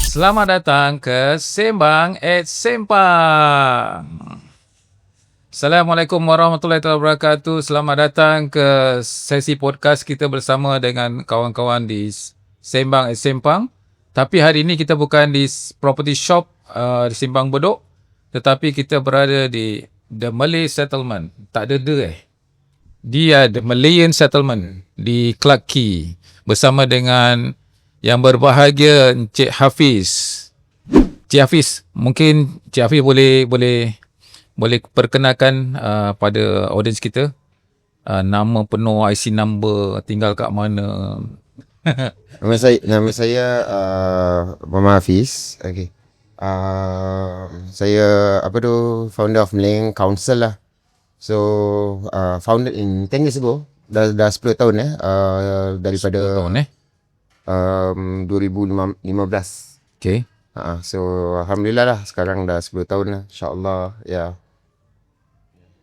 Selamat datang ke Sembang at Sempang. Assalamualaikum warahmatullahi wabarakatuh. Selamat datang ke sesi podcast kita bersama dengan kawan-kawan di Sembang at Sempang. Tapi hari ini kita bukan di property shop di Simpang Bedok, tetapi kita berada di The Malay Settlement. Tak ada Dia The Malayan Settlement di Clarke Quay bersama dengan yang berbahagia Encik Hafiz. Encik Hafiz, mungkin Encik Hafiz boleh perkenalkan pada audiens kita nama penuh, IC number, tinggal kat mana. Nama saya Muhammad Hafiz. Okay. Saya founder of Malayan Council lah. So founded in 10 years ago. Dah 10 tahun daripada 10 tahun 2015. Okay. So alhamdulillah lah, sekarang dah 10 tahun lah, insya-Allah. Ya.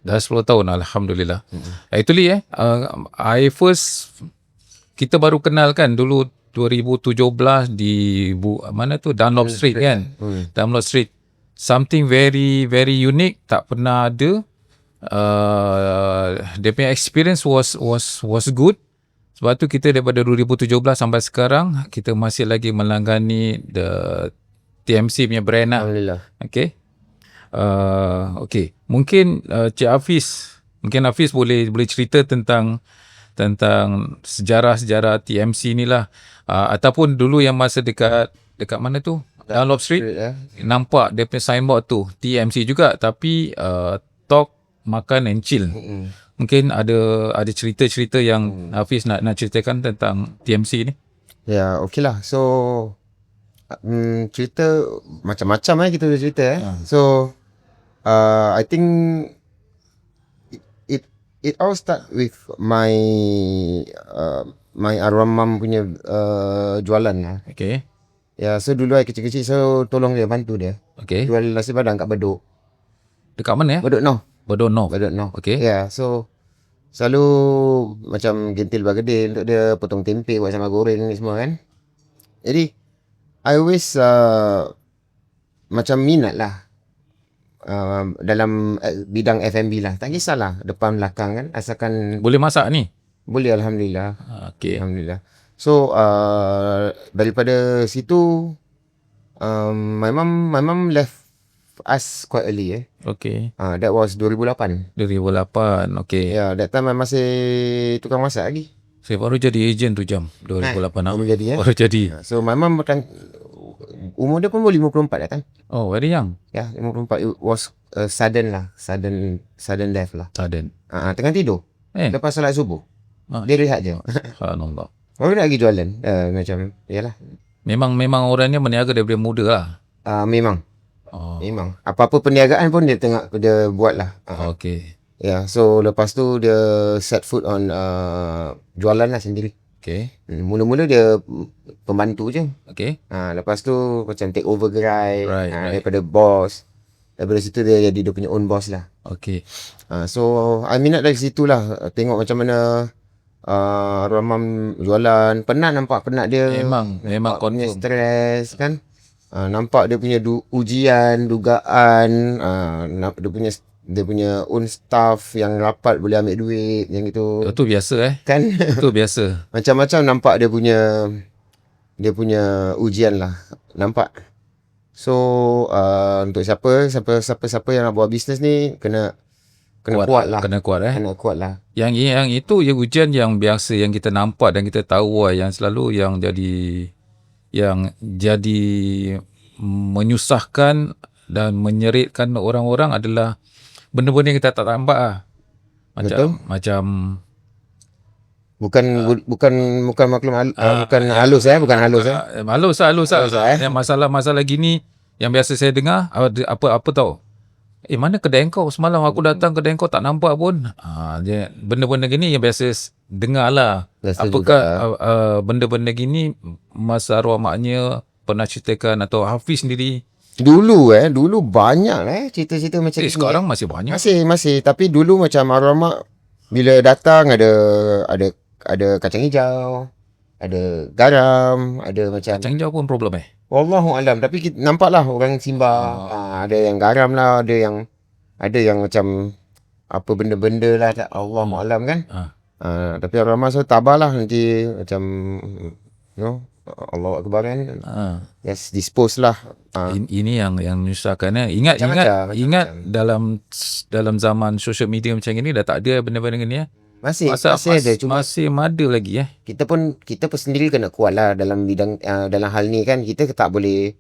Dah 10 tahun alhamdulillah. Actually kita baru kenal kan dulu 2017 di mana tu, Dunlop Street kan. Dunlop Street. Something very very unique, tak pernah ada. Dia punya experience was good. Sebab tu kita daripada 2017 sampai sekarang kita masih lagi melanggani the TMC punya brand lah. Alhamdulillah. Okay. Okay. Mungkin Cik Hafiz, Hafiz boleh cerita tentang sejarah TMC ni lah. Ataupun dulu yang masa dekat mana tu? Dunlop Street. Nampak dia punya signboard tu TMC juga, tapi talk, makan and chill. Mungkin ada cerita-cerita yang Hafiz nak ceritakan tentang TMC ni. Ya, okey lah. So cerita macam-macam kita boleh cerita So I think it all start with my arwah mam punya jualan lah. Okay. Ya, so dulu saya kecil-kecil, so tolong dia, bantu dia. Okay. Jual nasi padang kat Bedok. Dekat mana ya? Bedok North. Bedok North. Okay. Ya, so selalu macam gentil bergedil untuk dia, potong tempe, buat sambal goreng ni semua kan. Jadi I always macam minat lah dalam bidang F&B lah. Tak kisahlah depan belakang kan, asalkan Boleh masak ni? boleh, alhamdulillah. Okay. Alhamdulillah. So daripada situ my mom left us quite early Okay. That was 2008. 2008. Okay. Yeah, that time I masih tukang masak lagi. Saya baru jadi ejen tu jam 2008. Baru jadi Baru jadi. So my mom umur dia pun baru 54 that time. Oh, very young. Ya, 54. It was sudden death lah. Sudden. Tengah tidur. Lepas solat subuh. Dia rehat je. Subhanallah. Baru nak pergi jualan. Macam yalah. Memang orangnya meniaga daripada muda lah. Memang. Oh. Memang. Apa-apa perniagaan pun dia buat lah. Okay. Ya, so lepas tu dia set foot on jualan lah sendiri. Okay. Mula-mula dia pembantu je. Okay. Lepas tu macam take over gerai. Right. Daripada boss. Daripada situ dia jadi dia punya own boss lah. Okay. So I minat dari situ lah. Tengok macam mana arwah mam jualan. Penat dia. Memang punya stres kan. Nampak dia punya ujian, dugaan, dia punya own staff yang rapat boleh ambil duit yang gitu. Itu biasa Kan? Itu biasa. Macam-macam nampak dia punya ujian lah. Nampak. So untuk siapa yang nak buat bisnes ni kena kuat lah. Kena kuat Kena kuat lah. Yang itu ya ujian yang biasa yang kita nampak dan kita tahu yang selalu yang jadi menyusahkan dan menyeritkan orang-orang adalah benda-benda yang kita tak nampak lah. Macam bukan maklum bukan halus bukan halus halus yang masalah gini yang biasa saya dengar apa tahu. Mana kedai kau? Semalam aku datang kedai kau tak nampak pun. Benda-benda gini yang biasa dengar lah. Apakah benda-benda gini masa arwah maknya pernah ceritakan atau Hafiz sendiri? Dulu banyak cerita-cerita macam ni. Sekarang masih banyak. Masih, tapi dulu macam arwah mak bila datang ada kacang hijau, ada garam, ada macam kacang hijau pun problem Wallahu alam, tapi kita nampak lah orang simbah, ada yang garam lah, ada yang macam apa benda-benda lah, Allahu alam kan. Tapi orang ramai so tabahlah nanti macam Allah Akbar kan. Yes, dispose lah. Ini yang menyusahkan. Ingat dalam zaman social media macam ini dah tak ada benda-benda ni ya. Masih ada, cuma masih ada lagi kita pun sendiri kena kuat lah dalam bidang dalam hal ni kan. Kita tak boleh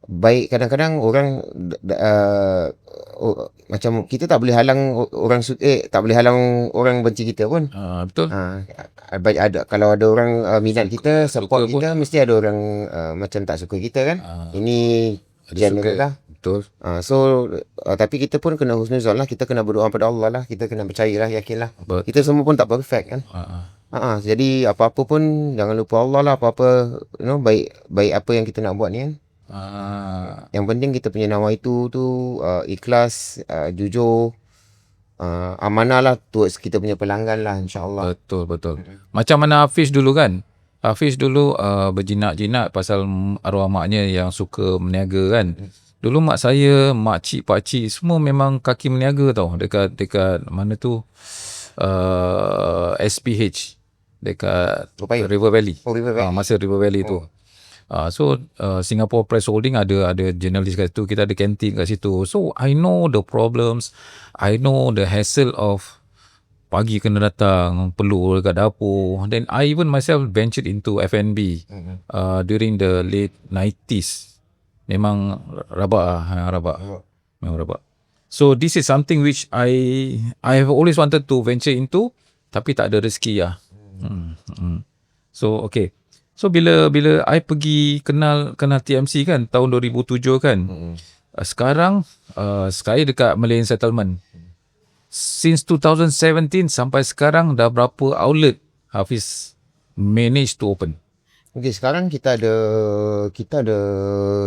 baik, kadang-kadang orang macam kita tak boleh halang orang tak boleh halang orang benci kita pun. Betul. Kalau ada orang minat kita, support Suka kita pun, mesti ada orang macam tak suka kita kan. Ini genre lah. Betul. Tapi kita pun kena husnuzon lah. Kita kena berdoa pada Allah lah. Kita kena percaya lah, yakin lah. Betul. Kita semua pun tak perfect kan. Jadi apa-apa pun jangan lupa Allah lah. Apa-apa baik apa yang kita nak buat ni kan. Yang penting kita punya nawa itu ikhlas, jujur, amanah lah towards kita punya pelanggan lah, insyaAllah. Betul. Macam mana Hafiz dulu kan. Hafiz dulu berjinak-jinak pasal arwah maknya yang suka meniaga kan. Dulu mak saya, makcik, pakcik semua memang kaki meniaga tau. Dekat mana tu, SPH. Dekat River Valley. River Valley. Masa River Valley tu. Singapore Press Holding ada jurnalis kat situ, kita ada kantin kat situ. So I know the problems, I know the hassle of pagi kena datang, perlu dekat dapur. Then I even myself ventured into F&B during the late 90s. Memang rabak. Memang rabak. So this is something which I have always wanted to venture into, tapi tak ada rezeki lah. So okay. So bila I pergi kenal TMC kan tahun 2007 kan. Sekarang saya dekat Malayan Settlement. Since 2017 sampai sekarang dah berapa outlet Hafiz manage to open? Okay, sekarang kita ada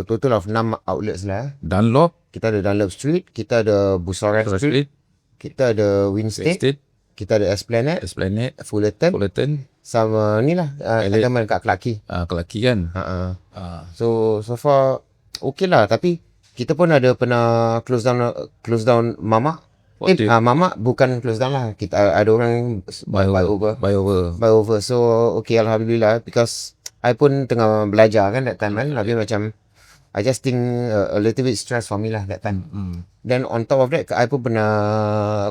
total of 6 outlets lah. Dunlop, kita ada Dunlop Street, kita ada Busaran Street, kita ada Winstead, kita ada Esplanade, Fullerton, sama ni lah Element kat Clarke Quay. Clarke Quay kan. So far okay lah, tapi kita pun ada pernah close down Mama. Mama bukan close down lah, kita ada orang buy over. So okay, alhamdulillah, because I pun tengah belajar kan that time kan. Tapi macam I just think a little bit stress for me lah that time. Then on top of that, I pun pernah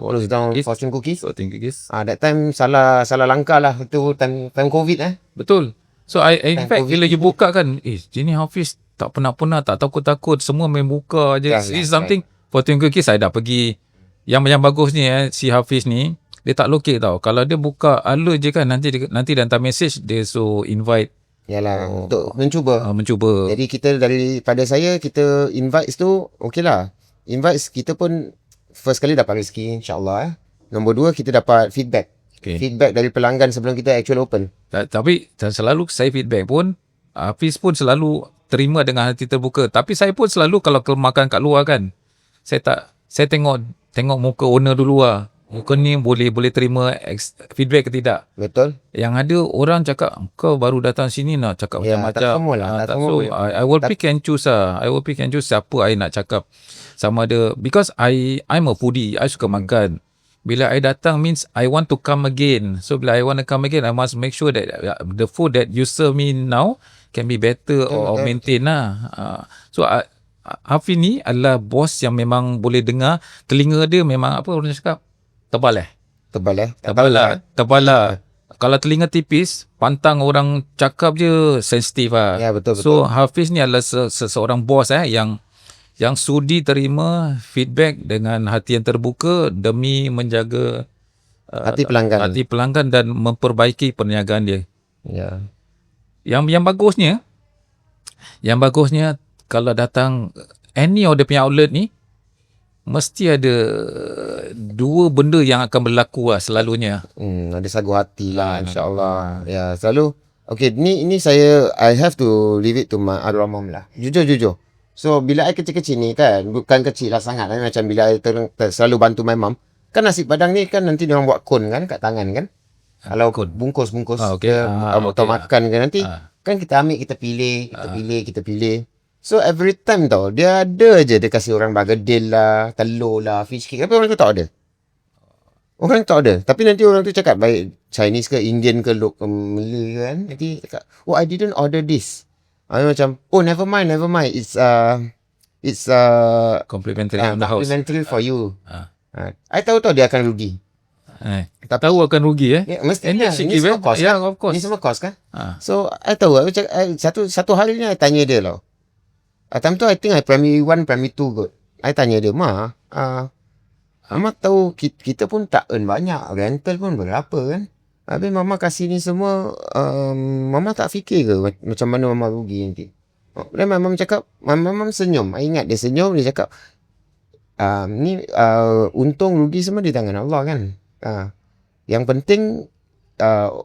close down Fortune Cookies. That time salah langkah lah. Itu time COVID Betul. So in fact bila you buka kan, sini Hafiz tak pernah tak takut-takut, semua main buka je. It's something. Fortune Cookies saya dah pergi. Yang bagus ni si Hafiz ni, dia tak lokek tau. Kalau dia buka alert je kan, nanti dia hantar message, dia so invite. Yalah, untuk mencuba. Jadi kita daripada saya, kita invites tu okey lah. Invites kita pun first kali dapat rezeki, insyaAllah. Nombor 2, kita dapat feedback. Feedback dari pelanggan sebelum kita actual open. Tapi selalu saya feedback pun, Hafiz pun selalu terima dengan hati terbuka. Tapi saya pun selalu kalau makan kat luar kan, saya tengok muka owner dulu lah. Muka ni boleh terima feedback ke tidak. Betul. Yang ada orang cakap, kau baru datang sini nak cakap macam-macam. Tak semua lah. So I will pick and choose lah. I will pick and choose siapa I nak cakap. Sama ada, because I'm a foodie. I suka makan. Bila I datang means I want to come again. So bila I want to come again, I must make sure that the food that you serve me now can be better or maintain lah. So Hafiz ni adalah bos yang memang boleh dengar. Telinga dia memang apa orang cakap? Tebal lah. Kalau telinga tipis, pantang orang cakap je sensitif lah. Ya, betul. So Hafiz ni adalah seseorang bos yang sudi terima feedback dengan hati yang terbuka demi menjaga hati pelanggan dan memperbaiki perniagaan dia. Ya. Yang bagusnya kalau datang any of the punya outlet ni, mesti ada 2 benda yang akan berlaku lah selalunya. Ada sagu hati lah, insyaAllah. Ya, selalu. Okay, ni I have to leave it to my arwah mom lah. Jujur. So, bila I kecil-kecil ni kan, bukan kecil lah sangat. Macam bila I selalu bantu my mom, kan nasi padang ni kan nanti diorang buat kon kan kat tangan kan. Kalau bungkus-bungkus atau makan kan nanti kan kita ambil, kita pilih, kita pilih. So every time tau, dia ada je dia kasih orang bergedil lah, telur lah, fish cake. Tapi orang tu tak order. Orang tak order. Tapi nanti orang tu cakap, baik Chinese ke, Indian ke, Malay ke kan. Nanti cakap, oh I didn't order this. Macam, oh never mind. It's Complimentary on the house. complimentary for you. I tahu dia akan rugi. Tahu akan rugi Ya, mestinya. And Ini semua cost yeah, kan? of course. Ini semua cost kan? Ah. So, I tahu. Satu hari ni, I tanya dia lah. Time tu, I think I primary 1, primary 2 kot. I tanya dia, Mama tahu kita pun tak earn banyak. Rental pun berapa kan? Habis Mama kasih ni semua, Mama tak fikir ke macam mana Mama rugi nanti? Dan Mama cakap, Mama senyum. I ingat dia senyum, dia cakap, untung rugi semua di tangan Allah kan? Yang penting,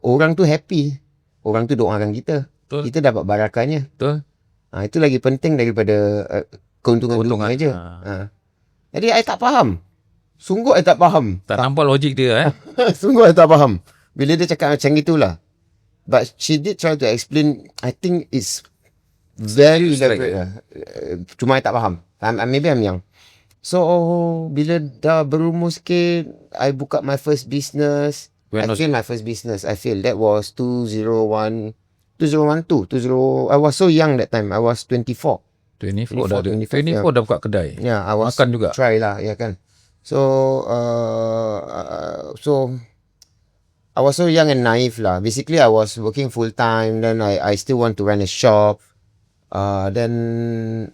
orang tu happy. Orang tu doakan kita. Betul. Kita dapat barakahnya. Betul. Itu lagi penting daripada keuntungan je. Jadi, I tak faham. Sungguh I tak faham. Tak nampak logik dia Sungguh I tak faham. Bila dia cakap macam itulah. But she did try to explain. I think it's very elaborate lah. Cuma I tak faham. Maybe I'm young. So, bila dah berumur sikit, I buka my first business. I failed my first business. That was 2012. I was so young that time. I was 24. 24 dah buka kedai. Yeah, I was makan juga. Try lah, ya kan. So I was so young and naive lah. Basically, I was working full time. Then I still want to run a shop. Then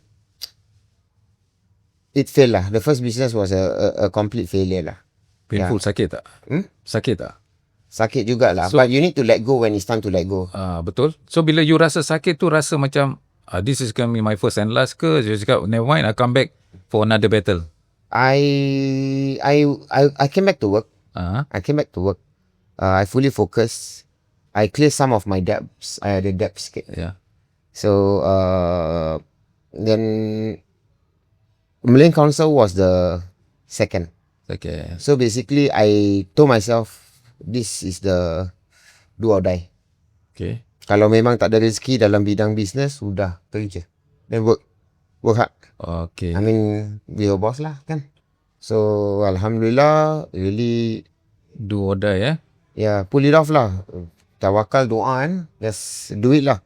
it failed lah. The first business was a complete failure lah. Painful, sakit tak? Sakit tak? Sakit jugalah. But you need to let go when it's time to let go. Betul. So bila you rasa sakit tu, rasa macam this is gonna be my first and last ke? You cakap never mind, I come back for another battle. I came back to work. I came back to work. I fully focused. I cleared some of my debts. I had a debt sikit. Yeah. So then Malayan Council was the second. Okay. So basically, I told myself, this is the do or die. Okay. Kalau memang tak ada rezeki dalam bidang bisnes, sudah kerja. Then work hard. Okay. I mean, be your boss lah kan. So Alhamdulillah, really do or die yeah, pull it off lah. Tawakal, doa kan. Just do it lah.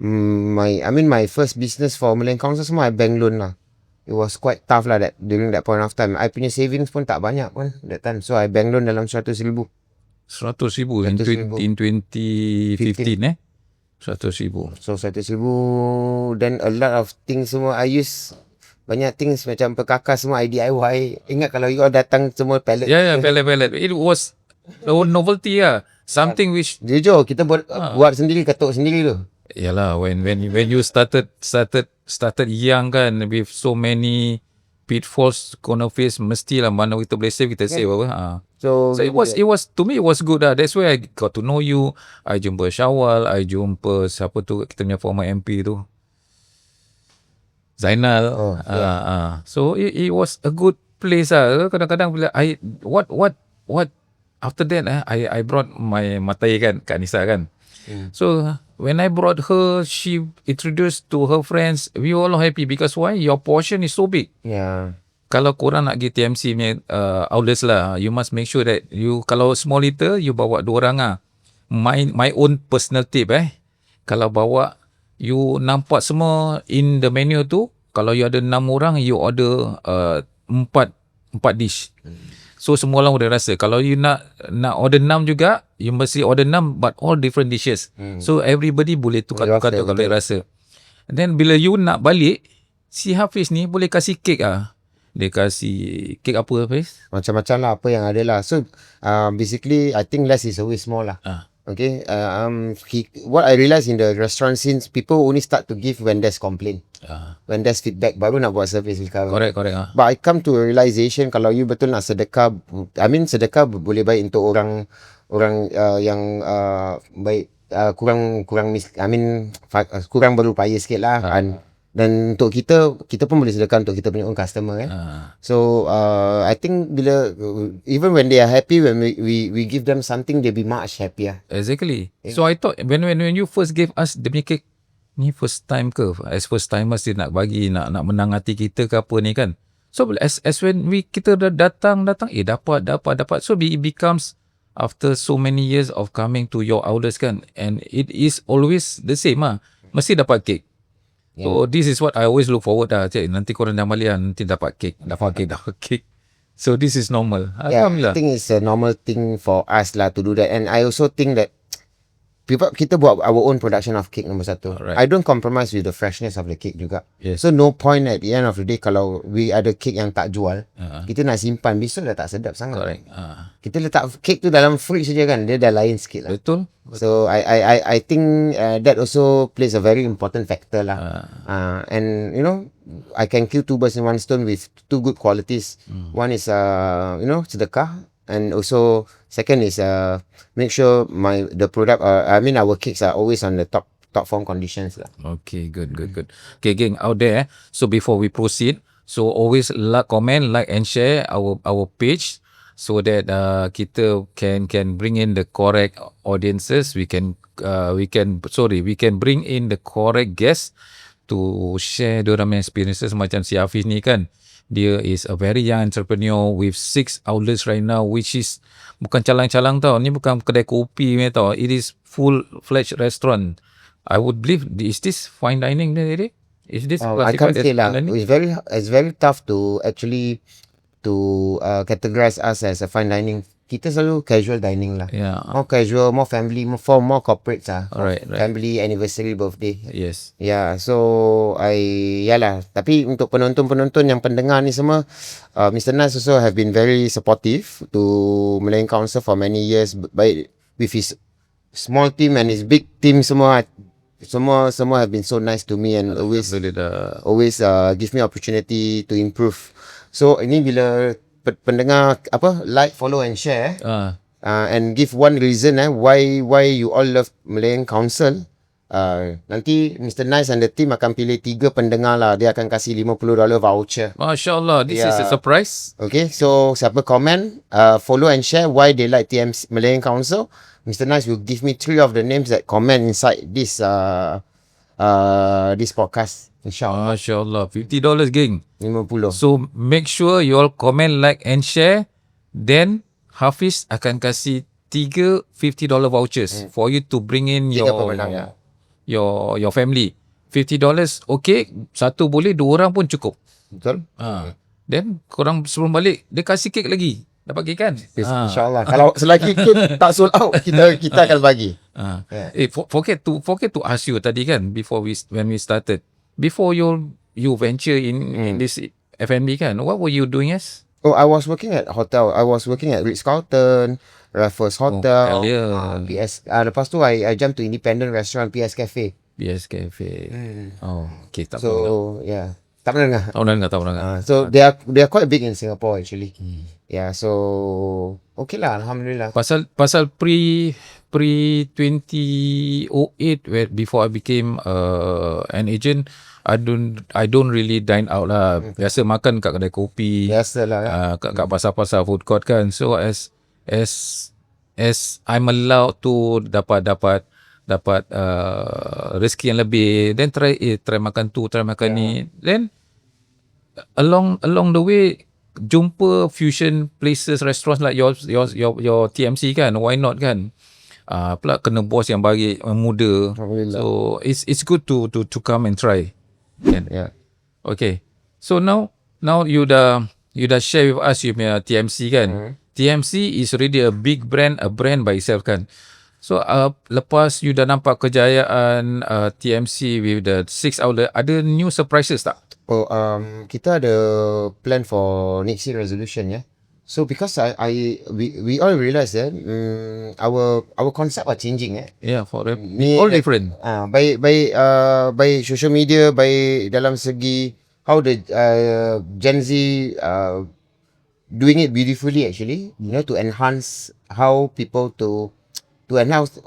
My first business for Malayan Council semua I bank loan lah. It was quite tough lah during that point of time. I punya savings pun tak banyak pun that time. So I bank loan dalam 100,000. 100,000 in 2015 100,000. So 100,000. Then a lot of things semua I use. Banyak things macam perkakas semua I DIY. Ingat kalau you all datang semua pallet. Yeah, pallet. It was a novelty something which jujur kita buat sendiri, ketuk sendiri tu. Yalah, when you started young kan, with so many pitfalls gonna face, mestilah mana kita boleh save, kita save apa. So it was to me it was good lah. That's why I got to know you. I jumpa Syawal, I jumpa siapa tu kita punya former MP tu, Zainal. So it was a good place lah. Kadang-kadang bila what after that I brought my matai kan, Kak Nisa kan. So when I brought her, she introduced to her friends. We all happy because why? Your portion is so big. Yeah. Kalau korang nak pergi TMC punya outlets lah, you must make sure that you, kalau small liter, you bawa 2 orang lah. My own personal tip kalau bawa, you nampak semua in the menu tu, kalau you ada 6 orang, you order 4 dish. So semua orang boleh rasa. Kalau you nak order 6 juga, you mesti order 6 but all different dishes. So everybody boleh tukar-tukar boleh rasa. And then bila you nak balik, si Hafiz ni boleh kasih kek Dia kasih kek apa Hafiz? Macam-macam lah apa yang ada lah. So basically I think less is always more lah. Okay. What I realised in the restaurant scene, people only start to give when there's complaint. When there's feedback, baru nak buat service recovery. Correct. But I come to a realization, kalau you betul nak sedekah, sedekah boleh baik untuk orang yang baik, kurang kurang berupaya sikit lah kan. Dan untuk kita pun boleh sediakan untuk kita punya own customer kan. So I think bila even when they are happy, when we give them something, they'll be much happier. Exactly. So I thought when you first gave us the punya cake, ni first time ke? As first timers dia nak bagi, nak menang hati kita ke apa ni kan? So as when kita dah datang, dapat. So it becomes after so many years of coming to your outlets kan, and it is always the same mesti dapat cake. So this is what I always look forward cik, nanti korang dah malian, nanti dapat cake. So this is normal. Yeah, I Alhamdulillah. think it's a normal thing for us lah to do that. And I also think that kita buat our own production of cake nombor satu. Alright. I don't compromise with the freshness of the cake juga. Yes. So no point at the end of the day kalau we ada cake yang tak jual, kita nak simpan, besok dah tak sedap sangat. Correct. Kita letak cake tu dalam fridge saja kan, dia dah lain sikit lah. Betul. So I think that also plays a very important factor lah. And you know, I can kill two birds in one stone with two good qualities. One is you know, sedekah, and also second is make sure the product our cakes are always on the top form conditions lah. Okay, good. Okay, gang out there. So before we proceed, so always comment, like and share our page so that kita can bring in the correct audiences. We can bring in the correct guests to share diorang punya experiences. Macam si Hafiz ni kan, dia is a very young entrepreneur with 6 outlets right now, which is bukan calang-calang tau. Ni bukan kedai kopi punya tau. It is full-fledged restaurant. I would believe, is this fine dining there? Is this I can't classified say as lah. fine dining? It's very tough to actually categorize us as a fine dining. Kita selalu casual dining lah. Yeah. More casual, more family, more corporates lah. Alright. Family, anniversary, birthday. Yes. Yeah, so yalah. Tapi untuk penonton yang pendengar ni semua, Mr. Nas also have been very supportive to Malayan Council for many years, baik with his small team and his big team semua have been so nice to me and always give me opportunity to improve. So ini bila pendengar like, follow and share and give one reason why you all love Malayan Council. Nanti Mr. Nice and the team akan pilih 3 pendengar lah. Dia akan kasih $50 voucher. Masya Allah, this is a surprise. Okay, so siapa komen, follow and share why they like TMC Malayan Council, Mr. Nice will give me 3 of the names that comment inside this podcast. InsyaAllah. Masya Allah, $50 geng. 50. So make sure you all comment, like and share. Then Hafiz akan kasih 3 $50 vouchers for you to bring in Tiga pemenang, ya. your family. $50 okay, satu boleh, 2 orang pun cukup. Betul? Then korang sebelum balik dia kasih kek lagi. Dapat kek kan? InsyaAllah. Kalau selagi kek tak sold out, kita akan bagi. Forget to ask you tadi kan, when we started, before you venture in this F&B kan, what were you doing as? Oh, I was working at hotel. I was working at Ritz-Carlton, Raffles Hotel. PS. Lepas tu I jumped to independent restaurant PS Cafe. PS Cafe. Oh, okay. Tak So yeah, tak pernah dengar. Tak pernah dengar. So they are quite big in Singapore actually. Yeah, so okay lah, alhamdulillah. Pasal pre 2008, where before I became an agent, I don't really dine out lah. Biasa makan kat kedai kopi. Biasalah. Kat pasar-pasar food court kan. So as I'm allowed to dapat rezeki yang lebih, then try makan tu, try makan ni. Then along the way jumpa fusion places, restaurants like your TMC kan, why not kan? Pula kena bos yang bagi yang muda. So it's good to come and try. Kan? Yeah. Okay. So now you dah share with us you punya TMC kan. TMC is already a big brand, a brand by itself kan. So lepas you dah nampak kejayaan TMC with the 6 outlet, ada new surprises tak? Oh, kita ada plan for next year resolution, yeah. So because we all realize that our concept are changing, Yeah, for all different. By social media, by dalam segi how the Gen Z doing it beautifully actually, you know, to enhance how people to enhance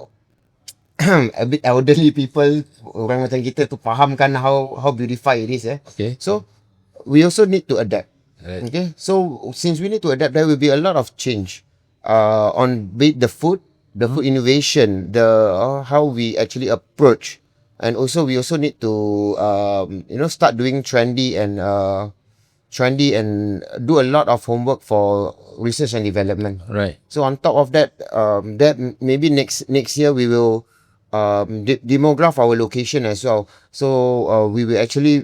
a bit elderly people, orang macam kita tu fahamkan how beautiful it is. Okay. So we also need to adapt. Right. Okay, so since we need to adapt, there will be a lot of change on the food, food innovation, the how we actually approach, and also we also need to start doing trendy and do a lot of homework for research and development. Right. So on top of that, that maybe next year we will demograph our location as well. So we will actually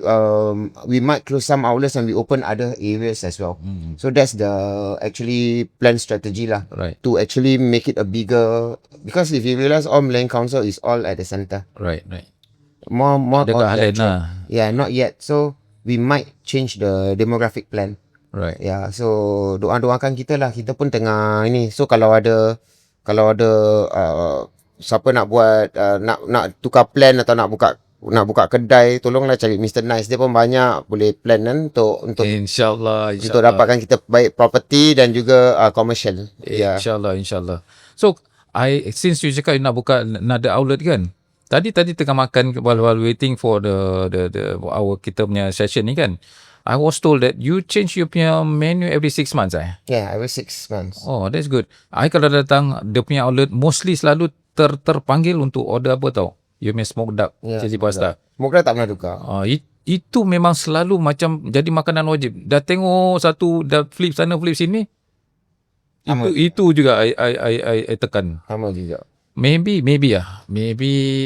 we might close some outlets and we open other areas as well. So that's the actually plan strategy lah. Right. To actually make it a bigger, because if you realize all Malaysian Council is all at the center. Right. More Dekat Highland lah. Yeah, not yet. So we might change the demographic plan. Right. Ya, so doakan kita lah. Kita pun tengah ini. So kalau ada siapa nak buat nak tukar plan atau nak buka kedai, tolonglah cari Mr. Nice. Dia pun banyak boleh plan kan untuk InsyaAllah. untuk dapatkan kita baik property dan juga commercial. Ya. InsyaAllah. So, since you cakap you nak buka another outlet kan, Tadi tengah makan while waiting for the our kita punya session ni kan, I was told that you change your punya menu every 6 months Yeah, every 6 months. Oh, that's good. I kalau datang dia punya outlet mostly selalu terpanggil untuk order apa tau? You punya smoked duck, cheesy pasta. Semoga tak pernah tukar. Itu memang selalu macam jadi makanan wajib. Dah tengok satu, dah flip sana flip sini. Itu juga I tekan. Sama juga. Maybe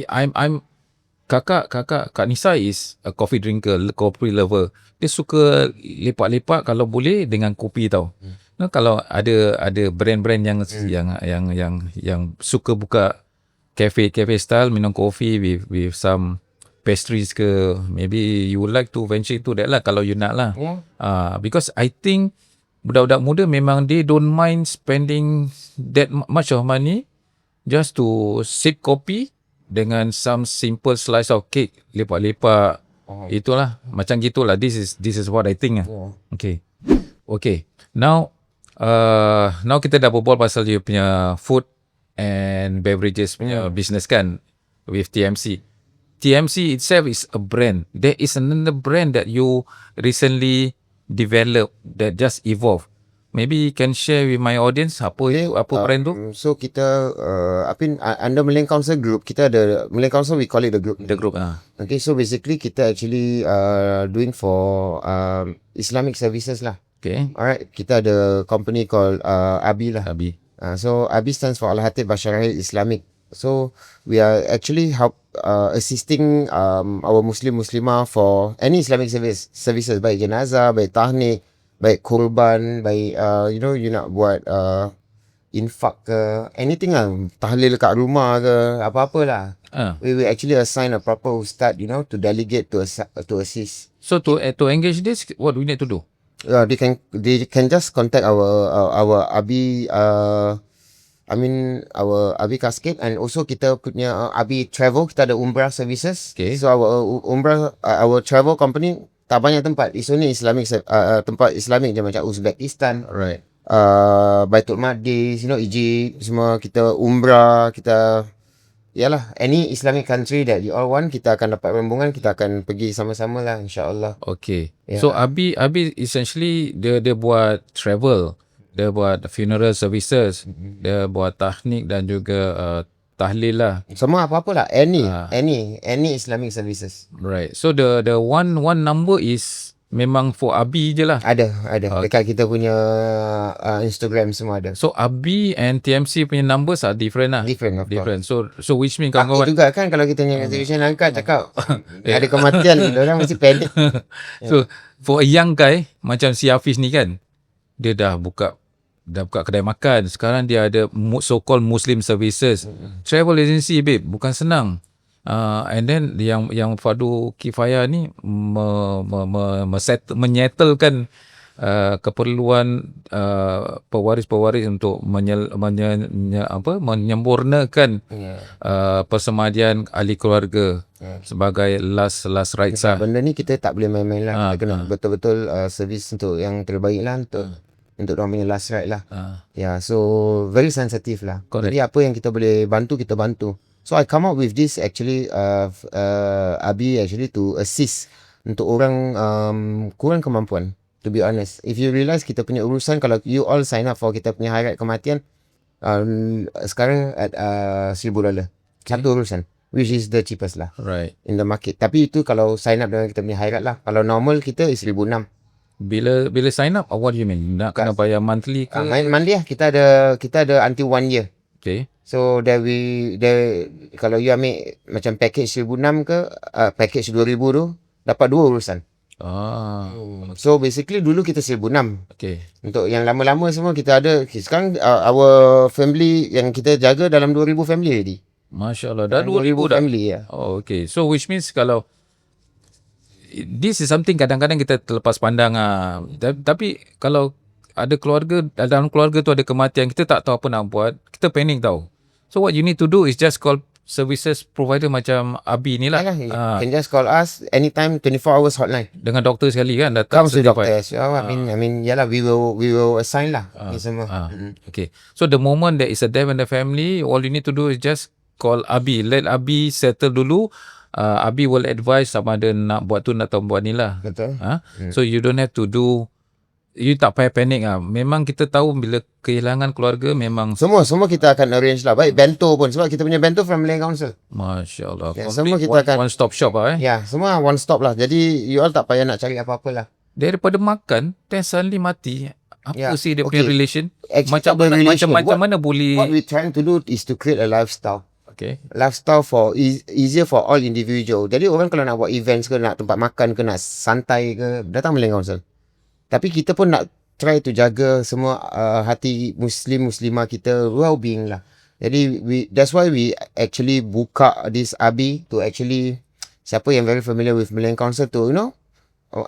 I'm Kak Nisa is a coffee drinker, coffee lover. Dia suka lepak-lepak kalau boleh dengan kopi tau. Nah, kalau ada brand-brand yang suka buka cafe style, minum kopi with some pastries ke, maybe you would like to venture into that lah kalau you nak lah. Because I think budak-budak muda memang they don't mind spending that much of money just to sip kopi dengan some simple slice of cake, lepak-lepak. Itulah, macam gitulah. This is what I think. Okay. Now kita dah berbual pasal you punya food and beverages punya business kan with TMC. TMC itself is a brand. There is another brand that you recently developed that just evolved. Maybe you can share with my audience apa brand tu? So kita under Malaysian Council Group, kita ada Malaysian Council, we call it the group. Okay, so basically kita actually doing for Islamic services lah. Okay. Alright, kita ada company called ABI lah. Abi. So ABI stands for Al-Hatib Basyarahil Islamic. So we are actually assisting our Muslimah for any Islamic services, baik jenazah, baik tahnik, baik kurban, baik you nak buat infak ke, anything lah, tahlil kat rumah ke, apa-apa lah. We will actually assign a proper ustad, to delegate to assist. So to engage this, what do we need to do? They can just contact our Abi our Abi Cascade, and also kita punya Abi Travel, kita ada Umrah services. Okay. So our travel company tak banyak tempat. It's only Islamic tempat Islamic je, macam Uzbekistan, Right. Baitul Maqdis, Egypt, semua kita umrah, kita any Islamic country that you all want, kita akan dapat rombongan, kita akan pergi sama-sama lah, insya-Allah. Okay. Yeah. So Abi essentially dia buat travel, dia buat funeral services, dia buat tahnik dan juga tahlil lah. Semua apa-apa lah, any Islamic services. Right. So the one number is memang for Abi je lah. Ada. Dekat kita punya Instagram semua ada. So Abi and TMC punya numbers are different lah. Different, of course. So which means Takut kawan-kawan juga kan kalau kita nyanyi television angkat cakap ada kematian, orang mesti panic. So for a young guy macam si Hafiz ni kan, dia dah buka kedai makan. Sekarang dia ada so-called Muslim services. Travel agency, babe. Bukan senang. And then yang fardu kifayah ni menyettlekan keperluan pewaris-pewaris untuk menyempurnakan persemadian ahli keluarga sebagai last rites lah. Benda ni kita tak boleh main-main lah. Kita kena betul-betul servis untuk yang terbaik lah, untuk orang punya last ride lah. So very sensitive lah. Correct. Jadi apa yang kita boleh bantu, kita bantu. So I come up with this actually Abi actually to assist untuk orang kurang kemampuan, to be honest. If you realise kita punya urusan, kalau you all sign up for kita punya hari raya kematian, sekarang at $1,000 satu urusan, which is the cheapest lah Right. in the market. Tapi itu kalau sign up dengan kita punya hairat lah. Kalau normal kita is 1,600. Bila sign up, what do you mean? Nak kena bayar monthly ke? Monthly lah. Kita ada until 1 year. Okay. So kalau you ambil macam package 1,600 ke package 2,000 tu, dapat 2 urusan. So basically dulu kita 1,600. Okay. Untuk yang lama-lama semua kita ada. Sekarang our family yang kita jaga dalam 2,000 family already. Masya Allah. Dah 2,000 2,000 dah. family ya. Oh, okay. So which means kalau this is something kadang-kadang kita terlepas pandang tapi kalau ada keluarga, dalam keluarga tu ada kematian, kita tak tahu apa nak buat, kita panik tau. So what you need to do is just call services provider macam Abi ni lah. You can just call us anytime, 24 hours hotline. Dengan doktor sekali kan datang. Comes with doctor. So, I mean, yalah, we will assign lah. Ni semua. Okay. So the moment there is a death in the family, all you need to do is just call Abi. Let Abi settle dulu. Abi will advise sama ada nak buat tu nak buat ni lah. Betul. So you don't have to do, you tak payah panik lah. Memang kita tahu bila kehilangan keluarga memang Semua kita akan arrange lah. Baik bento pun. Sebab kita punya bento from Malay Council. Masya Allah. Ya, semua kita akan one stop shop lah Ya, semua one stop lah. Jadi you all tak payah nak cari apa-apa lah. Daripada makan, then suddenly mati. Apa sih dia punya relation? Actually, Macam mana boleh? What we trying to do is to create a lifestyle. Okay. Lifestyle for easier for all individual. Jadi orang kalau nak buat events ke, nak tempat makan ke, nak santai ke, datang Malay Council. Tapi kita pun nak try to jaga semua hati muslimah kita well-being lah. Jadi that's why we actually buka this Abi to actually siapa yang very familiar with Malay Council to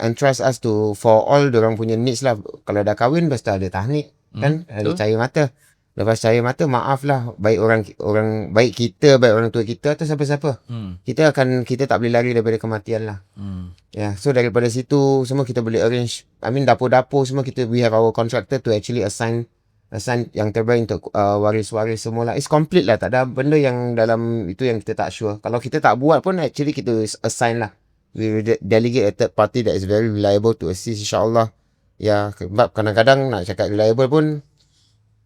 entrust us to for all dorang punya needs lah. Kalau dah kahwin pasti ada tahnik kan, ada cahaya mata. Lepas cahaya mata, maaf lah, baik orang baik kita, baik orang tua kita atau siapa-siapa. Kita tak boleh lari daripada kematian lah. Ya, so daripada situ semua kita boleh arrange. I mean dapur-dapur semua we have our contractor to actually assign yang terbaik untuk waris-waris semua lah. It's complete lah, tak ada benda yang dalam itu yang kita tak sure. Kalau kita tak buat pun actually kita assign lah. We delegate a third party that is very reliable to assist, insyaAllah. Ya, sebab kadang-kadang nak cakap reliable pun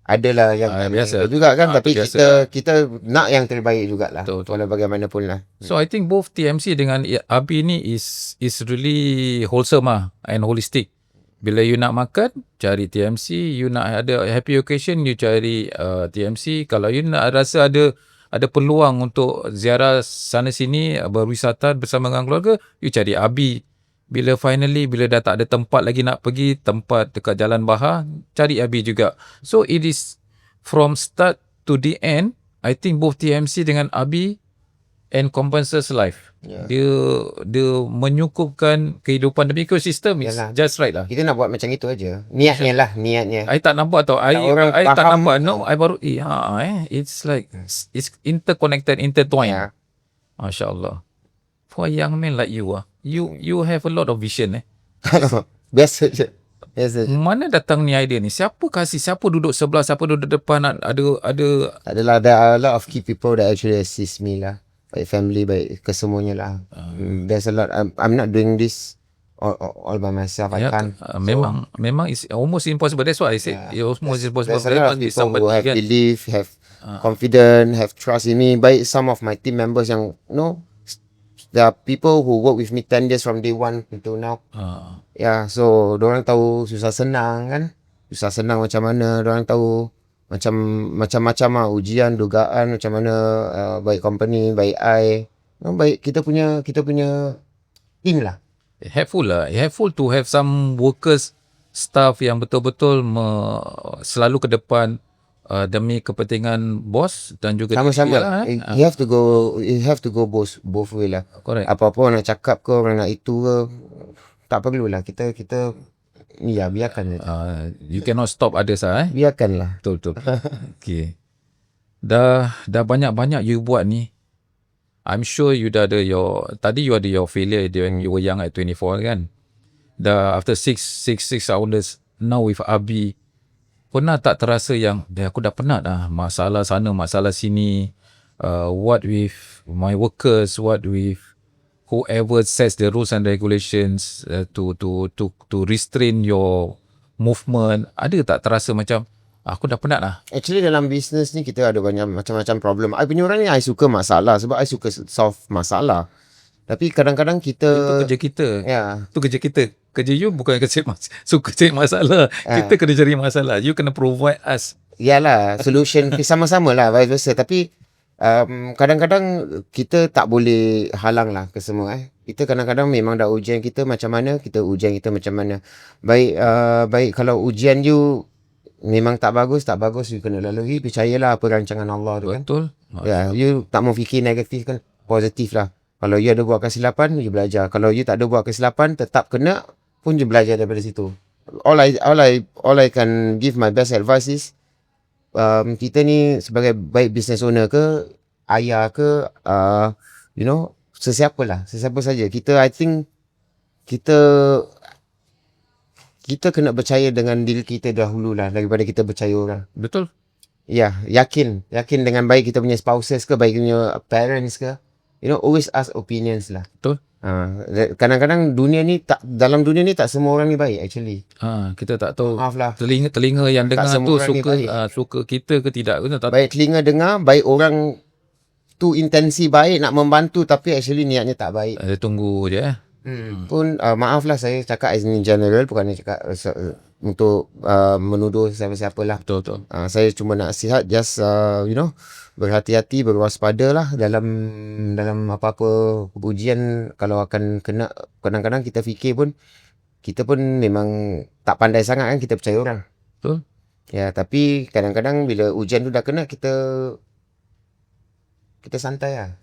adalah yang biasa juga kan, tapi biasa. kita nak yang terbaik jugalah. Walau bagaimanapun lah. So I think both TMC dengan Abi ni is really wholesome and holistic. Bila you nak makan, cari TMC. You nak ada happy occasion, you cari TMC. Kalau you nak rasa ada peluang untuk ziarah sana sini, berwisata bersama dengan keluarga, you cari Abi. Bila dah tak ada tempat lagi nak pergi, tempat dekat Jalan Bahar, cari Abi juga. So it is from start to the end, I think both TMC dengan Abi encompasses life. Dia menyukupkan kehidupan demi ekosistem is just right lah. Kita nak buat macam itu aja. Niatnya. I tak nampak tau. I tak nampak. No, I baru it's like it's interconnected, intertwined. Masya Allah. For a young man like you you have a lot of vision Biasa je. Mana datang ni idea ni? Siapa duduk sebelah, siapa duduk depan, Adalah, there are a lot of key people that actually assist me lah. Baik family, baik kesemuanya lah. There's a lot. I'm not doing this all by myself. I can't. Memang it's almost impossible. That's why I said it's almost impossible. There's a lot of people who have belief, have confidence, have trust in me. Baik some of my team members yang there are people who work with me 10 years from day one until now. So diorang tahu susah senang kan. Susah senang macam mana. Diorang tahu macam-macam lah, ujian, dugaan, macam mana baik company, baik baik kita punya team lah. Helpful to have some workers, staff yang betul-betul selalu ke depan demi kepentingan bos dan juga sama-sama. You have to go both way lah. Correct. Apa-apa orang nak cakap ke, orang nak itu ke, tak perlulah. Kita biarkan. You cannot stop others Biarkanlah. Betul. Okay. Dah banyak-banyak you buat ni. I'm sure you dah ada you ada your failure when you were young at 24 kan. Dah after 6 hours now with Abi, pernah tak terasa yang aku dah penat masalah sana, masalah sini, what with my workers, what with whoever sets the rules and regulations to restrain your movement. Ada tak terasa macam aku dah penat lah? Actually dalam business ni kita ada banyak macam-macam problem. I punya orang ni I suka masalah sebab I suka solve masalah. Tapi kadang-kadang Itu kita kerja kita. ya, Itu kerja kita. Kerja you bukan suka cari masalah. Kita kena cari masalah. You kena provide us. yalah solution sama-sama lah vice versa. Tapi kadang-kadang kita tak boleh halang lah ke semua Kita kadang-kadang memang dah ujian kita macam mana, kita ujian kita macam mana. Baik kalau ujian you memang tak bagus, you kena lalui. Percayalah apa rancangan Allah tu kan. Betul. Ya, you tak mau fikir negatif kan, positif lah. Kalau you ada buat kesilapan, you belajar. Kalau you tak ada buat kesilapan, tetap kena pun you belajar daripada situ. All I can give my best advice is kita ni sebagai baik business owner ke, ayah ke, sesiapa saja. I think kita kena percaya dengan diri kita dahulu lah daripada kita percaya orang. Betul. Ya, yakin dengan baik kita punya spouses ke, baik punya parents ke. Always ask opinions lah. Betul. Kadang-kadang dalam dunia ni tak semua orang ni baik actually. Kita tak tahu. Maaf lah. Telinga yang dengar tu semua orang ni baik. suka kita ke tidak. Kita tak Baik telinga dengar, baik orang tu intensi baik nak membantu tapi actually niatnya tak baik. tunggu je. Pun maaf lah saya cakap as in general, bukannya cakap untuk menuduh siapa-siapa lah. Betul. Saya cuma nak nasihat just berhati-hati, berwaspada lah dalam apa-apa ujian. Kalau akan kena, kadang-kadang kita fikir pun kita pun memang tak pandai sangat kan, kita percaya orang. Betul. Ya, tapi kadang-kadang bila ujian tu dah kena, kita santai lah.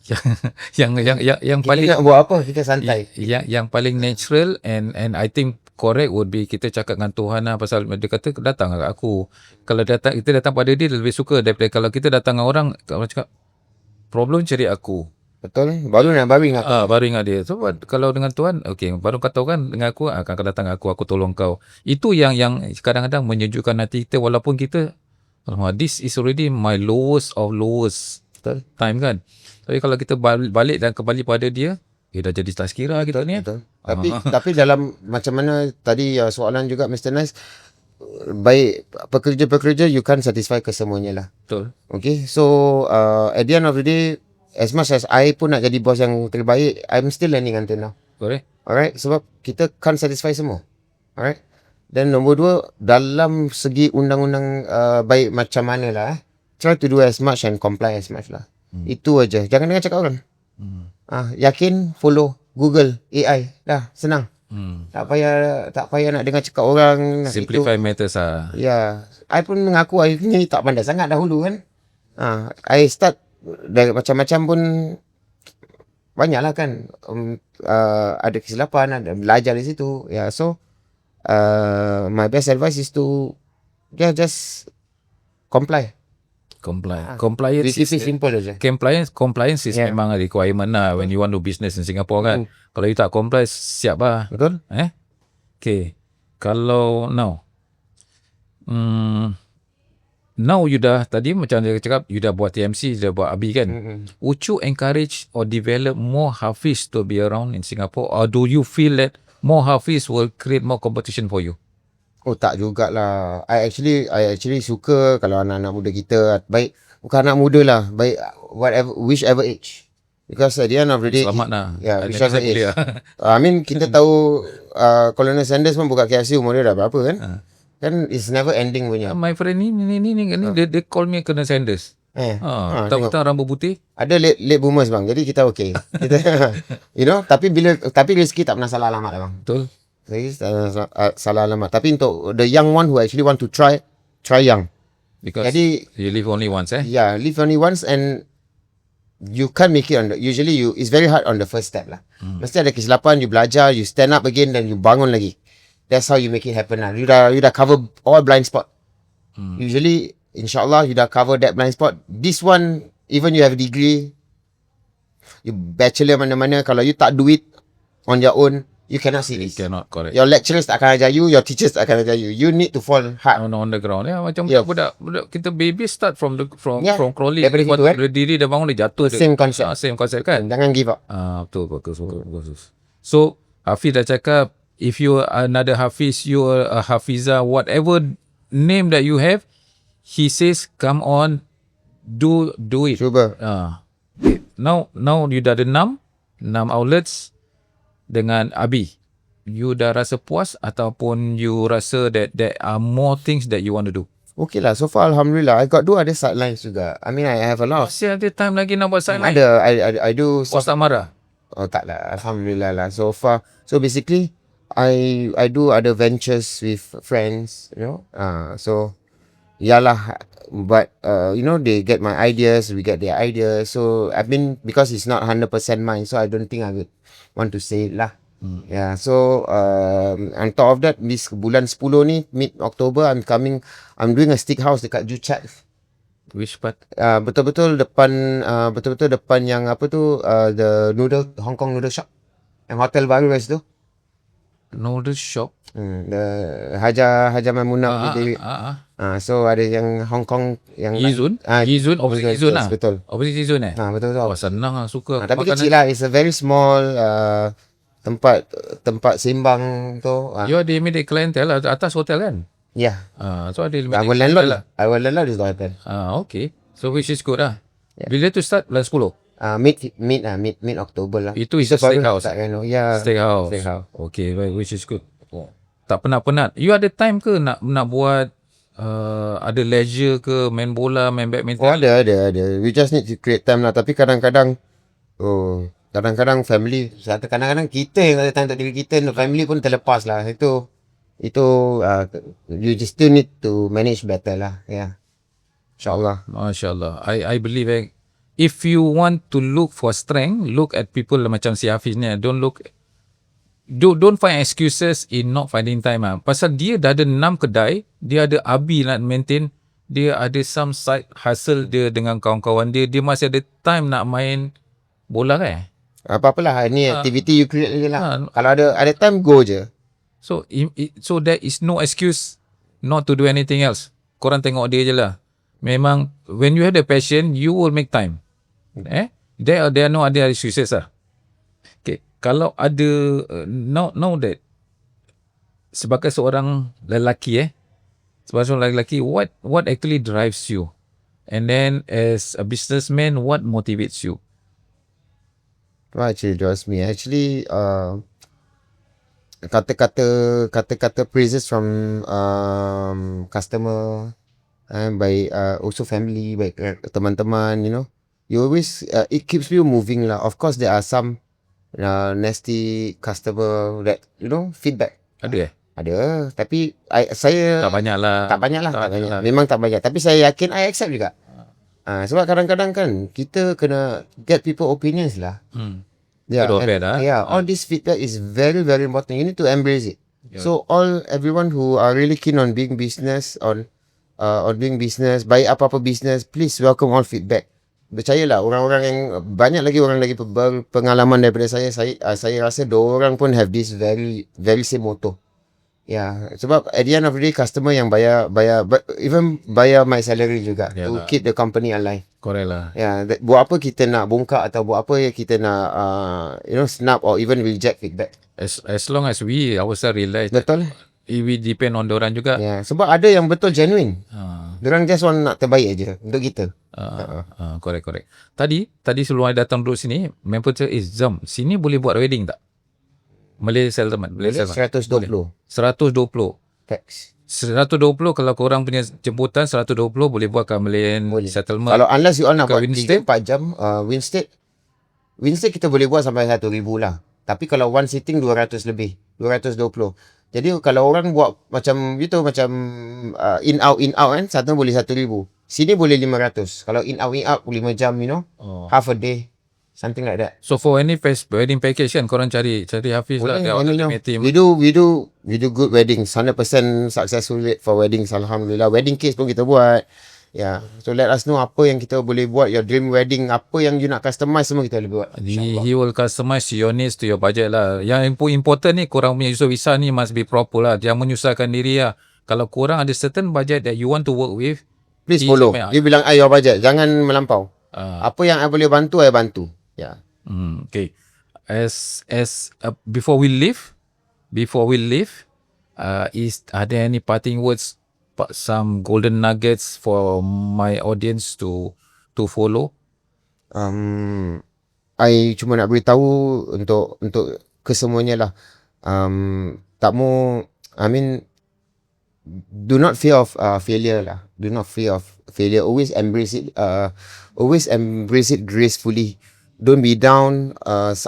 yang Kita paling nak buat apa, kita santai. yang paling natural and I think correct would be kita cakap dengan Tuhan lah, pasal dia kata datang kat aku. Kalau kita datang pada dia lebih suka daripada kalau kita datang dengan orang, kalau cakap problem cari aku. Betul. Baru ingat aku. Baru ingat dia. So kalau dengan Tuhan, okay, baru kau tahu kan dengan aku akan datang aku tolong kau. Itu yang kadang-kadang menyejukkan hati kita, walaupun kita this is already my lowest of lowest time kan. Tapi kalau kita balik dan kembali pada dia, dah jadi tak sekira kita ni. Betul. Tapi dalam macam mana tadi soalan juga Mr. Nice, baik pekerja-pekerja you can't satisfy kesemuanya lah. Betul. Okay, so at the end of the day, as much as I pun nak jadi bos yang terbaik, I'm still learning until now. Correct. Alright, sebab kita can't satisfy semua. Alright. Dan nombor 2, dalam segi undang-undang baik macam mana lah, try to do as much and comply as much lah. Itu aja. Jangan dengar cakap orang. Yakin, follow Google, AI, dah senang. Tak payah nak dengar cakap orang. Simplify matters lah. Ya, I pun mengaku I ni tak pandai sangat dahulu kan. I start dari macam-macam pun banyak lah kan. Ada kesilapan, ada belajar di situ. Ya, so my best advice is to just comply. Compliance is simple aja. Compliance is memang a requirement lah when you want to business in Singapore kan. Kalau you tak comply, siap lah. Betul? Okay. Kalau now you dah tadi macam dia cakap, you dah buat TMC, dah buat ABI kan. Would you encourage or develop more Hafiz to be around in Singapore, or do you feel that more Hafiz will create more competition for you? Oh, tak jugalah. I actually suka kalau anak-anak muda kita, baik bukan anak muda lah, baik whichever age. Because at the end of the day, selamat lah. Yeah, whichever age. I mean, kita tahu Colonel Sanders pun buka KFC, umur dia dah berapa kan? Kan it's never ending punya. My friend ni dia call me Colonel Sanders. Tak rambut putih. Ada late boomers bang, jadi kita okay. Kita, tapi rezeki tak pernah salah alamat lah bang. Betul. Salah alamat. Tapi untuk the young one who actually want to try young. Because jadi, you live only once Yeah, live only once, and you can't make it usually it's very hard on the first step lah. Mesti ada kesilapan, you belajar, you stand up again, then you bangun lagi. That's how you make it happen lah. You dah cover all blind spot. Usually, insyaAllah, you dah cover that blind spot. This one, even you have a degree, you bachelor mana-mana, kalau you tak do it on your own, you cannot see You this. cannot, correct. Your lecturers tak akan ajar you, your teachers tak akan ajar you. You need to fall hard. On the ground. Ya, macam Yeah. budak kita baby start from Yeah, from crawling. daripada situ, kan? Dia diri, dia bangun, dia jatuh. Same concept. Same concept kan? Jangan give up. Betul, bagus. So, Hafiz dah cakap, if you another Hafiz, you are a Hafiza, whatever name that you have, he says, come on, do it. Cuba. Now you dah ada 6 outlets dengan Abi. You dah rasa puas ataupun you rasa that there are more things that you want to do? Okay lah, so far Alhamdulillah, I got 2 other sidelines juga. I mean, I have a lot of... Masih ada time lagi nak buat sign lain? Ada, I do... Bos tak marah? Oh, tak lah. Alhamdulillah lah. So far, so basically, I do other ventures with friends, you know. So, yalah, but, you know, they get my ideas, we get their ideas. So, I mean, because it's not 100% mine, so I don't think I would want to say it lah. Yeah, so on top of that, this bulan 10 ni, mid-October, I'm doing a steak house dekat Joo Chiat. Which part? Betul-betul depan yang apa tu, the noodle, Hong Kong noodle shop. Yang hotel baru kat situ. Noodle shop? The Haja Maimunah Dewi. So ada yang Hong Kong yang Yizun? Yizun? Opposite Yizun lah? Betul. Opposite Yizun Betul. Senang lah, suka. Tapi kecil lah. It's a very small tempat sembang tu. You ada immediate clientele lah, atas hotel kan? Yeah. So ada immediate Our landlord is the hotel. Okay. So which is good lah. Bila tu start? Bulan 10? Mid October lah. Itu is a steakhouse? Yeah. Steakhouse. Okay, right, which is good. Tak penat-penat. You ada time ke nak buat ada leisure ke, main bola, main badminton? Oh, ada. We just need to create time lah. Tapi kadang-kadang family, kadang-kadang kita yang ada time untuk diri kita, family pun terlepas lah. Itu you just still need to manage better lah. Yeah. InsyaAllah. MasyaAllah. I believe if you want to look for strength, look at people macam si Hafiz ni. Don't find excuses in not finding time lah. Pasal dia dah ada 6 kedai, dia ada Abi nak maintain, dia ada some side hustle dia dengan kawan-kawan dia, dia masih ada time nak main bola kan? Apa-apalah, ni activity you create je lah. Kalau ada time, go je. So there is no excuse not to do anything else. Korang tengok dia je lah. Memang when you have the passion, you will make time. There are no other excuses lah. Okay, kalau ada now that sebagai seorang lelaki what actually drives you? And then as a businessman, what motivates you? What actually drives me? Actually, kata-kata praises from customer, by also family, by teman-teman, you know. You always it keeps you moving lah. Of course, there are some nasty customer that, you know, feedback. Ada Ada, tapi saya tak banyak lah. Tak banyak. Memang tak banyak. Tapi saya yakin I accept juga. Sebab kadang-kadang kan kita kena get people opinions lah. All this feedback is very, very important. You need to embrace it. So everyone who are really keen on doing business, doing business, baik apa-apa business, please welcome all feedback. Percayalah, orang-orang yang banyak lagi orang lagi pengalaman daripada saya rasa diorang pun have this very, very same motto. Sebab at the end of the day, customer yang bayar even bayar my salary juga to keep the company alive. Correct lah. Buat apa kita nak bongkar atau buat apa kita nak snap or even reject feedback. As long as we ourselves realize. Betul. We depend on diorang juga. Sebab ada yang betul genuine. Diorang just want nak terbaik aja untuk kita. Correct. Tadi sebelum I datang duduk sini, member cakap, Zam, sini boleh buat wedding tak? Malay settlement. 120. Tax. 120 kalau korang punya jemputan 120 boleh buat kat Malayan settlement. Kalau unless you all nak buat Winstead? 3-4 jam, Winstead kita boleh buat sampai 1,000 lah. Tapi kalau one sitting 200 lebih, 220. Jadi kalau orang buat macam gitu, macam in out kan, satu boleh 1,000. Sini boleh 500. Kalau in out 5 jam, you know, half a day, something like that. So for any wedding package kan, korang cari Hafiz lah. We do good weddings, 100% successful rate for weddings, alhamdulillah. Wedding cake pun kita buat. Yeah. So let us know apa yang kita boleh buat, your dream wedding, apa yang you nak customize semua kita boleh buat. He will customize your needs to your budget lah. Yang important ni korang punya usaha visa ni must be proper lah. Jangan menyusahkan diri lah. Kalau korang ada certain budget that you want to work with, Please follow. Dia bilang your budget, jangan melampau. Apa yang I boleh bantu, I bantu. Yeah. Okay. Before we leave, are there any parting words, some golden nuggets for my audience to follow? I cuma nak beritahu untuk kesemuanya lah. Tak mau, I mean, do not fear of failure lah. Do not fear of failure. Always embrace it. Always embrace it gracefully. Don't be down.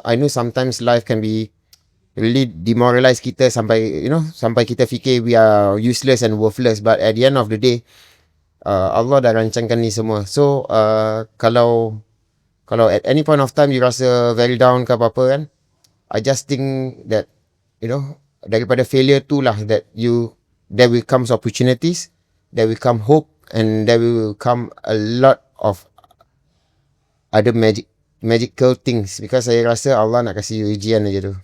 I know sometimes life can be really demoralize kita sampai kita fikir we are useless and worthless. But at the end of the day, Allah dah rancangkan ni semua. So kalau at any point of time you rasa very down ke apa-apa kan, I just think that daripada failure tu lah there will come opportunities, there will come hope, and there will come a lot of other magical things, because saya rasa Allah nak kasih ujian aja tu.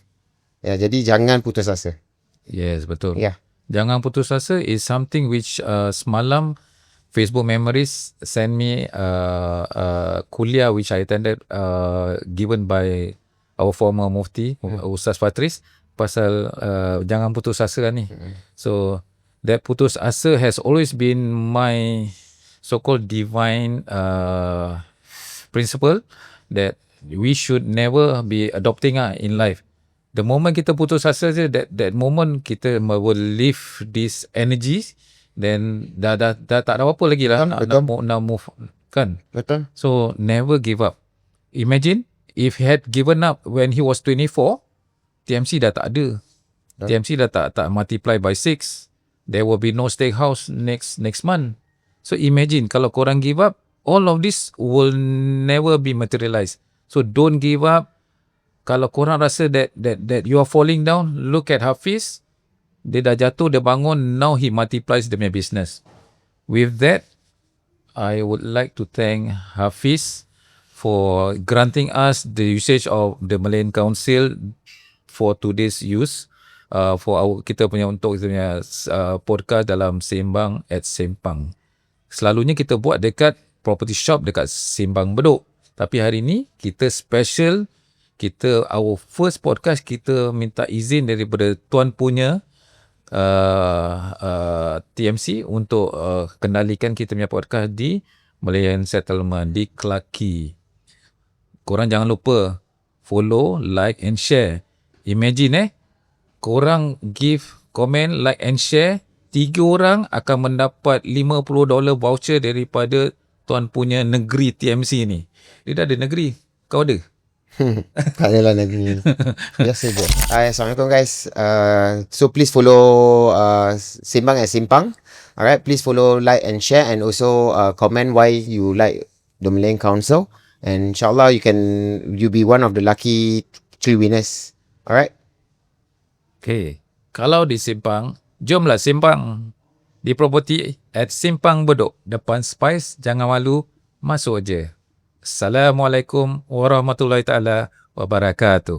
Ya, jadi jangan putus asa. Yes, betul. Yeah. Jangan putus asa is something which semalam Facebook Memories send me kuliah which I attended given by our former Mufti, Ustaz Patris, pasal jangan putus asa ni. So that putus asa has always been my so-called divine principle that we should never be adopting in life. The moment kita putus asa je, that moment kita will leave this energy, then dah tak ada apa lagi lah nak move kan. Betul. So never give up. Imagine if he had given up when he was 24, TMC dah tak ada. TMC dah tak multiply by 6. There will be no steakhouse next month. So imagine kalau korang give up, all of this will never be materialized. So don't give up. Kalau korang rasa that you are falling down, look at Hafiz. Dia dah jatuh, dia bangun, now he multiplies the business. With that, I would like to thank Hafiz for granting us the usage of the Malayan Council for today's use, kita punya podcast dalam Sembang at Sempang. Selalunya kita buat dekat property shop dekat Sembang Bedok. Tapi hari ni kita special, our first podcast kita minta izin daripada tuan punya TMC untuk kendalikan kita punya podcast di Malayan Settlement di Clarke Quay. Korang jangan lupa follow, like and share. Imagine korang give, comment, like and share, 3 orang akan mendapat $50 voucher daripada tuan punya negeri TMC ni. Dia dah ada negeri, kau ada? Tak adalah negeri. Biasa je. Assalamualaikum guys. So please follow Sembang at Simpang. Alright, please follow, like and share, and also comment why you like the Malayan Council. And inshallah you be one of the lucky 3 winners. Alright. Okay. Kalau di Simpang, jomlah Simpang. Di property at Simpang Bedok, depan Spice, jangan malu, masuk je. Assalamualaikum warahmatullahi taala wabarakatuh.